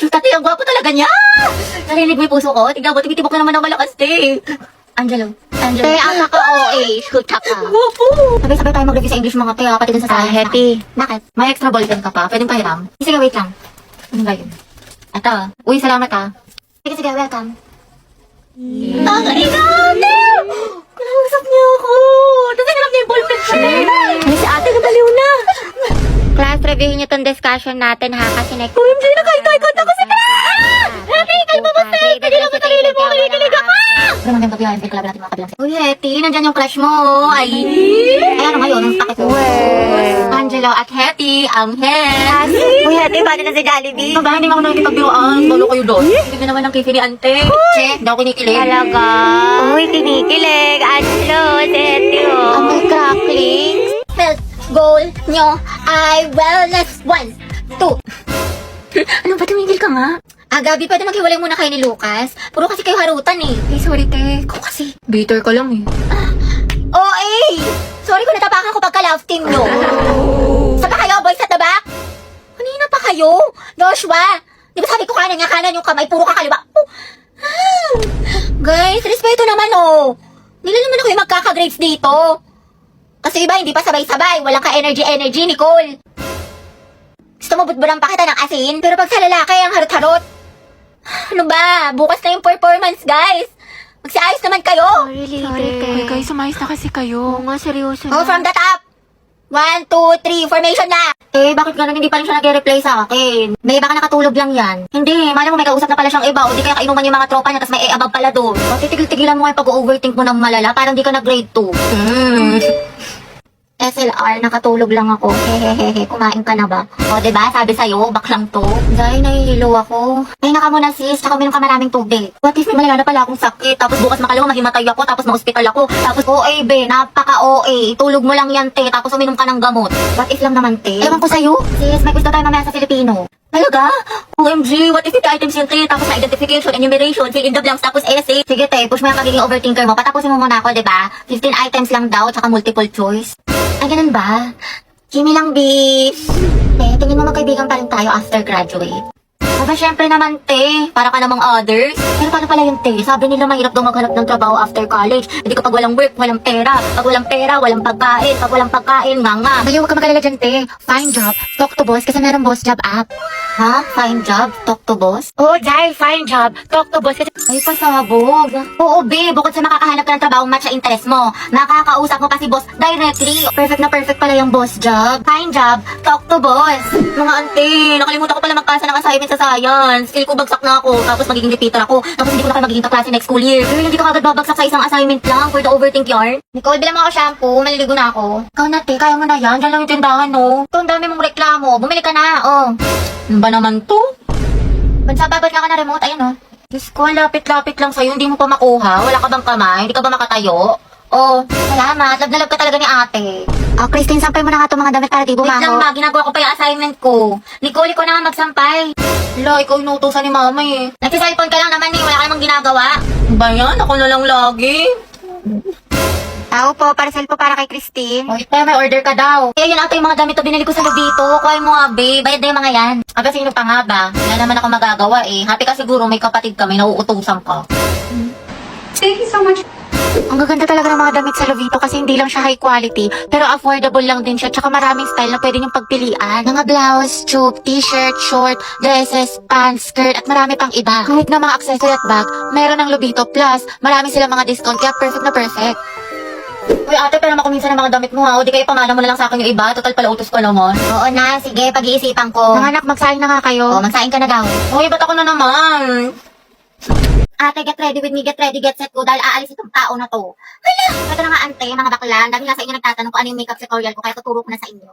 Shoot, ate, ang gwapo talaga niya! Narinig mo yung puso ko? Tignan mo, tumitibok na naman ang malakas, te. Angelo. Te, ang naka-OA. Shoot ka. Gwapo! Sabay-sabay tayo mag-review sa English mga te, pati dun sa science. Happy. Bakit? May extra ball pen ka pa. Pwedeng pahiram. Sige, wait lang. Ano ba yun? Ito. Uy, salamat ah. Sige, sige, welcome. Ang inate! Kinausap niya ako. Tapos hinarap niya yung ballpen ko. Ay, si ate, nabaliw na. Class, reviewin niyo tong discussion natin ha, kasi next... OMG, nakahikot ako sa Happy, kalma mo, Steph! Hindi lang mo sarili mo, kinikilig ako! Pero magandang gabi, hindi club natin mga kabilang. Uy, Hetty, nandyan yung crush mo. Ay, ano ngayon, ang sakit ko. Angelo at Hetty, ang head. Uy, Ate, paano na si Jollibee? Ba, hindi nga ako nakikipagbiwaan. Balo kayo doon. Hindi ka naman ng kifili, ante. Che, hindi ako kinikilig. Talaga? Uy, kinikilig. Angelo, si Ate, oh. Ang may crackling. Health goal nyo ay wellness 1, 2. Ano ba, tumigil ka nga? Gabi, pwede maghiwalay muna kayo ni Lucas. Puro kasi kayo harutan eh. Hey, sorry te. Ko kasi. Bitter ka lang eh. Sorry kung natapakan ko pagka-love team nyo. Saan pa kayo, boys at the back? Kanina pa kayo? Joshua, di ba sabi ko kanan yung kamay, puro ka kaliwa. Guys, respeto naman oh. Nila naman ako yung magkaka-grades dito. Kasi iba, hindi pa sabay-sabay. Walang ka-energy, Nicole. Gusto mo budburan pa kita ng asin? Pero pag sa lalaki, ang harot-harot. Ano ba? Bukas na yung performance, guys. Magsiayos naman kayo. Sorry, Uy, guys, sumayos na kasi kayo. Oo nga, seryoso Oh, from the top. 1, 2, 3, formation na! Bakit ganun hindi pa rin siya nag-reply sa akin? Baka nakatulog lang yan. Hindi, malam mo may kausap na pala siyang iba o di kaya kainuman yung mga tropa niya tapos may above pala doon. O, titigil-tigilan mo yung pag-overthink mo ng malala parang di ka nag-grade 2. SLR, nakatulog lang ako. Hehehehe, kumain ka na ba? O, diba? Sabi sa'yo, baklang to. Dahil nahihilo ako. Ay, naka muna sis, tsaka uminom ka maraming tubig. What if may malala na pala akong sakit? Tapos bukas makalawa, mahimatay ako, tapos ma-hospital ako. Tapos OA, be, napaka-OA. Tulog mo lang yan, te, tapos uminom ka ng gamot. What if lang naman, te? Ewan ko sa'yo. Sis, may gusto tayo mamaya sa Filipino. Talaga? OMG, what if 50 items yung te? Tapos na identification, enumeration, fill in the blanks, tapos essay. Sige, te, push mo yung magiging overthinker mo. Patapusin mo muna ako, diba? 15 items lang daw, tsaka multiple choice. Ay, ganun ba? Kimi lang, bis. Tingin mo magkaibigan pa rin tayo after graduate. Aba, syempre naman, te. Para ka namang others. Pero paano pala yung te? Sabi nila mahirap daw maghanap ng trabaho after college. Hindi kapag walang work, walang pera. Pag walang pera, walang pagkain. Pag walang pagkain, nga. Bayo, huwag ka magalala dyan, te. Find job, talk to boss, kasi meron boss job app. Ha? Find job, talk to boss? Oo, Jai, find job, talk to boss, kasi... Ay, pasabog. Oo, be, bukod sa makakahanap ka ng trabaho match sa interest mo, nakakausap mo pa si boss directly. Perfect na perfect pala yung boss job. Find job, talk to boss. Mga ante, nakalimutan ko pala magkasa ng assignment sa science. Feel ko bagsak na ako, tapos magiging repeater ako. Tapos hindi ko na kayo magiging kaklase next school year. Pero hindi ka agad babagsak sa isang assignment lang for the overthink yarn. Nicole, bilang mo ako shampoo, maliligo na ako. Ikaw na, te, kaya mo na yan. Diyan lang yung tindahan, no? Ito, ang dami mong reklamo. Bumili ka na, oh. Ano ba naman to? Bansa, babad ka na remote, ayun, oh. Diyos ko, lapit-lapit lang sa'yo, hindi mo pa makuha. Wala ka bang kamay? Hindi ka ba makatayo? Oh, salamat. Love na love ka talaga ni ate. Oh, Christine, sampay mo na nga itong mga damit para di bumaho. Wait lang ba, ginagawa ko pa yung assignment ko. Nicole, ikaw na nga magsampay. Hala, ikaw inutusan ni mama eh. Nagsiselfon ka lang naman eh, wala ka namang ginagawa. Ba yan? Ako na lang lagi. Tao po, parcel po para kay Christine. Oh, ito, may order ka daw. Kaya yun ate yung mga damit to binili ko sa Lubito. Kuhay mo nga, babe. Bayad na yung mga yan. Aba, sino pa nga ba? Wala naman ako magagawa eh. Happy ka siguro, may kapatid ka, may nauutusan ka. Thank you so much. Ang gaganda talaga ng mga damit sa Lovito kasi hindi lang siya high quality, pero affordable lang din siya, tsaka maraming style na pwede niyong pagpilian. Mga blouse, tube, t-shirt, short, dresses, pants, skirt, at marami pang iba. Kahit na mga accessory at bag, meron ng Lovito Plus, marami silang mga discount, kaya perfect na perfect. Uy ate, pero makuminsan ng mga damit mo ha, o di kayo pamana mo na lang sa akin yung iba, total pala utos ko naman. Oo na, sige, pag-iisipan ko. Mga anak, magsaing na nga kayo. Oo, magsaing ka na daw. Uy, ba't ako na naman? Ate, get ready with me, get ready, get set ko, dahil aalis itong tao na to. Hala! Ito na nga ante, mga bakla, dami nga sa inyo nagtatanong kung ano yung makeup tutorial ko, kaya tuturo ko na sa inyo.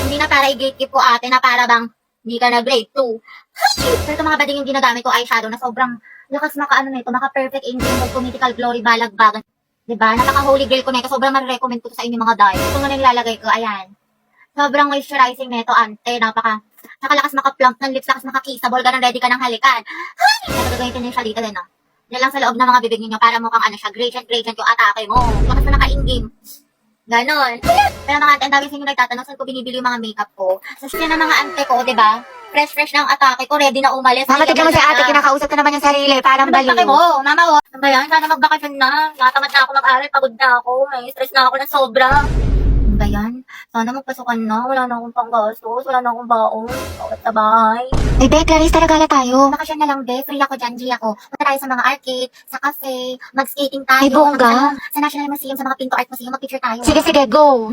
Hindi na para i-gatekeep ko ate, na para bang hindi ka na grade 2. Pero ito mga bading yung ginagamit ko eyeshadow na sobrang lakas maka-ano na ito, maka-perfect Indian mode political glory balagbagan. Diba? Napaka-holy grail ko na ito, sobrang ma-recommend ko to sa inyo mga dahil. Ito nga na nilalagay ko, ayan. Sobrang moisturizing na ito ante, nakalakas maka-plump ng lips, lakas maka-kissable, ganun ready ka ng halikan. Ay! Nagagamitin niyo siya dito din, no? Yan lang sa loob ng mga bibig niyo para mukhang ano siya, gradient yung atake mo. Lakas na naka-in-game. Ganon. Pero mga ante, ang dami sa inyo nagtatanong saan ko binibili yung mga makeup ko. Sa skin ng mga ante ko, diba? Fresh na ang atake ko, ready na umalis. Mama, tignan mo si ate, kinakausap ko naman yung sarili. Parang baliw. Ano mo? Mama, oh. Ano ba yan? Sana magbakasyon na. Natamad na ako mag-aral, pagod na ako. May stress na ako ng sobra. Ano ba yan? Sana magpasukan na. Wala na akong panggastos. Wala na akong baon. Bawat sa bahay. Ay, be, Clarice, talaga tayo. Bakasyon na lang, be. Free ako dyan, G ako. Punta tayo sa mga arcade, sa cafe, mag-skating tayo. Ay, bongga. Sa National Museum, sa mga Pinto Art Museum, mag-picture tayo. Sige, go.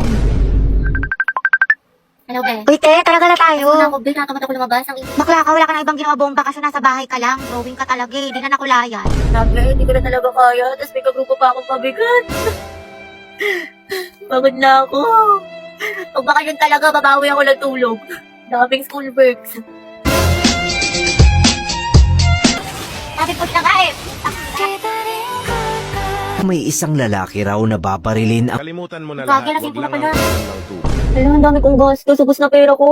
Hello, be. Uy, te, talaga na tayo. Ano ako, be? Natamad ako lumabas. Ang Bakla ka, wala ka na ibang ginawa buong bakasyon, nasa bahay ka lang. Drawing ka talaga eh, di na nakulayan. Grabe, hindi ko na talaga kaya. Tapos may kagrupo pa akong pabigat. Pagod na ako. Pag bakasyon talaga, babawi ako ng tulog. Daming school works. Sabi po siya eh. May isang lalaki raw na babarilin ang Kalimutan mo na Gagi, lahat. lasing ko Huwag na lang pala. ang ng tubig. Alam, ang dami kong gastos. Ubus na pera ko.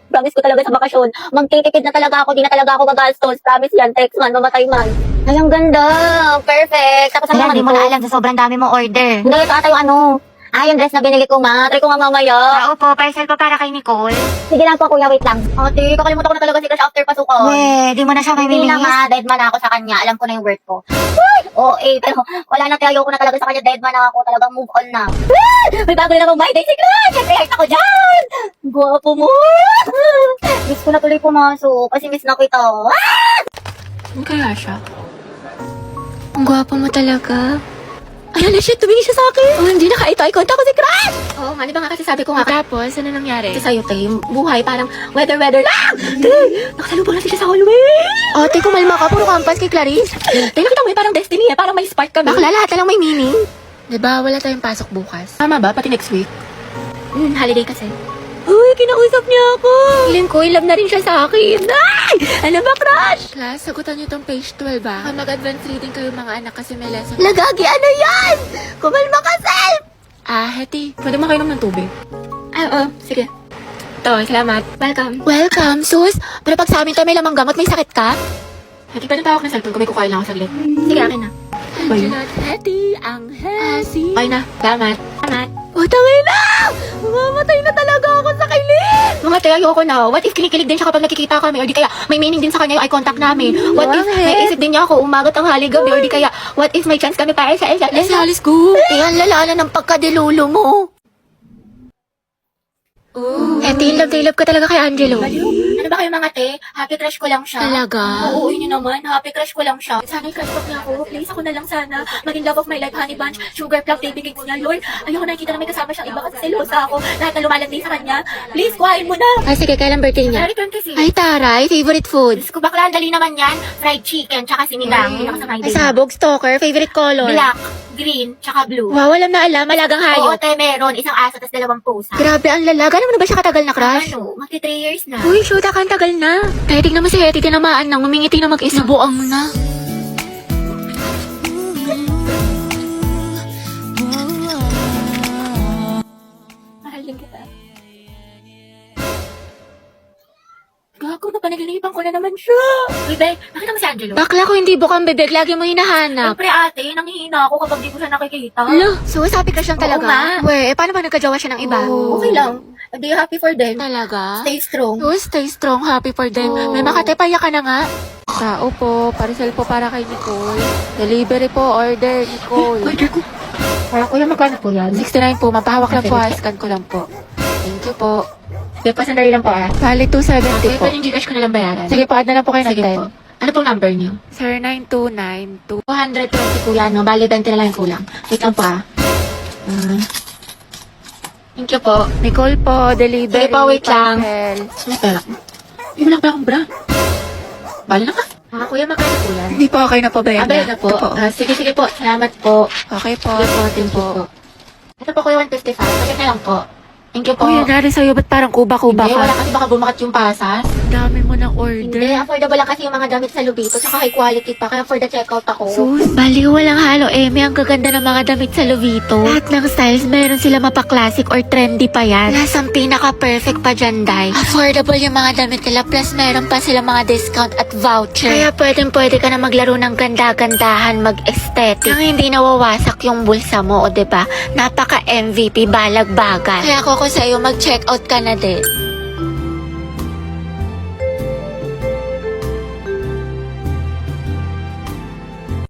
Promise ko talaga sa bakasyon. Magtitipid na talaga ako. Di na talaga ako magastos. Promise yan. Text man, mamatay man. Ay, ang ganda. Perfect. Tapos ang Kaya naman di mo na alam sa sobrang dami mo order. Hindi, ito ata yung ano. Yung dress na binili ko, ma. Try ko nga mamaya. Opo, parcel po para kay Nicole. Sige lang po, kuya. Wait lang. Ate, kakalimutan ko na talaga si Crush after pasukan. We, di mo na siya may Hindi na miminis. nga, dead man ako sa kanya. Alam ko na yung worth ko. Pero wala na tayo ko na talaga sa kanya. Dead man ako. Talagang move on na. May bago na namang my day si Crush. Siyempre, heart ako dyan. Guwapo mo. Miss ko na tuloy pumasok. Kasi miss na kita. Ano kaya siya? Ang gwapo mo talaga. Ayan na siya, tumingin siya sa akin. Oh, hindi na eye contact ko si Crush. Oo nga, di ba nga kasi sabi ko nga. Tapos, ano nangyari? Kasi sa'yo, te, yung buhay parang weather lang. Te, nakasalubong na siya sa hallway. Oh, te, kumalma ka, puro kampas kay Clarice. Te, nakita mo parang destiny parang may spark kami. Bakla, lahat na lang may meaning. Diba, wala tayong pasok bukas. Tama ba? Pati next week? Holiday kasi. Uy, kinausap niya ako. Feeling ko, in love na rin siya sa akin. Ay! Ano ba, Crush? Class, sagutan niyo tong page 12 ba? Mag-advance reading kayo mga anak kasi may lesson. Lagagi, ano yan? Kumalma ka, self! Heti, pwede mo kayo ng tubig? Oo, sige. Ito, salamat. Welcome, sus. Pero pag sa amin tayo may lamang gamot, may sakit ka? Heti, pwede tawag ng cellphone kung may kukain lang ako saglit. Sige, akin na. Bye. Heti, ang hesi. Bye na. Salamat. Oh, tangay na! Mamatay na talaga ako sa kilig! Mga te, ayoko na. What if kinikilig din siya kapag nakikita kami? Or di kaya may meaning din sa kanya yung eye contact namin? What if may isip din niya ako umagat ang hali gabi? Or di kaya, what if may chance kami para sa isa't isa? Let's go! Iyan lalala ng pagkadilulo mo. Love ka talaga kay Angelo. Ano ba kayo mga te? Happy crush ko lang siya. Talaga? Oo, yun yun naman. Happy crush ko lang siya. Sana i-crush back niya ako. Please, ako na lang sana. Maging love of my life, honey bunch, sugar plum, baby cakes niya. Lord, ayoko nakikita na may kasama siyang iba kasi selosa ako. Lahat na lumalandi sa kanya. Please, kuhain mo na. Ay, sige, kailan birthday niya? January 26. Ay, taray, favorite food. Diyos ko, bakla, ang dali naman yan. Fried chicken, tsaka sinigang. Yun ako sa my Ay, day. sabog, stalker, favorite color. Black, green, tsaka blue. Wow, alam na alam, malagang Oo, hayop. te, meron. Isang aso, tas 2 pusa. Grabe, ang lala. Gano'n mo na ba siya katagal na crush? Ano, magti 3 years na. Uy, shoot, ang tagal na. Kaya tignan mo si Hetty, tinamaan nang umingiti na mag-isa. Nabuang na. Mahal din kita. Gago na, panaginipan ko na naman siya. Uy, be, nakita mo si Angelo? Bakla ko hindi bukang bebek, lagi mo hinahanap. Siyempre ate, nanghihina ako kapag di ko siya nakikita. Lo, so sabi ka siyang Oo talaga? nga. We, paano ba nagkajawa siya ng iba? Okay lang. Hindi happy for them. Talaga? Stay strong. So, stay strong, happy for them. Oo. May makatepaya ka na nga. Tao po, parcel po para kay Nicole. Delivery po, order, Nicole. Order ko. Para kuya, magkano po yan? 69 po, mapahawak lang po, scan ko lang po. Thank you po. Be, pasandali lang po ah. Bali 270 Okay, po. pwede yung Gcash ko na lang bayaran. Sige po, add na lang po kayo ng Sige 10. po. Ano pong number niyo? Sir, 9292. 220 kuya, no? Bali, 20 na lang yung kulang. Wait lang po ah. Thank you po. Nicole po, delivery. Sige po, wait lang. parcel. May pera ko. Hindi mo lang pa akong bra. Bali na ka. Kuya, magkano po yan? Hindi po, okay na po ba yan? Abay na po. Sige po. Salamat po. Okay po. Sige po, thank you po. Ito po kuya, 155. Saglit na lang po. Thank you po. Kuya, nari sa'yo, ba't parang kuba-kuba Hindi, ka? wala kasi baka bumakat yung pasas. Dami mo ng Hindi, order. affordable lang kasi yung mga damit sa Lubito. Saka high quality pa. Kaya for the checkout ako. Sus, baliw, walang halo, Eme. Ang gaganda ng mga damit sa Lovito. Lahat ng styles, meron sila mapa-classic or trendy pa yan. Plus, ang pinaka-perfect pa dyan, Day. Affordable yung mga damit nila, plus meron pa sila mga discount at voucher. Kaya pwede ka na maglaro ng ganda-gandahan, mag-aesthetic. Nang hindi nawawasak yung bulsa mo, o diba? Napaka-MVP, balag-bagal. Kaya ako sa'yo, mag-checkout ka na din.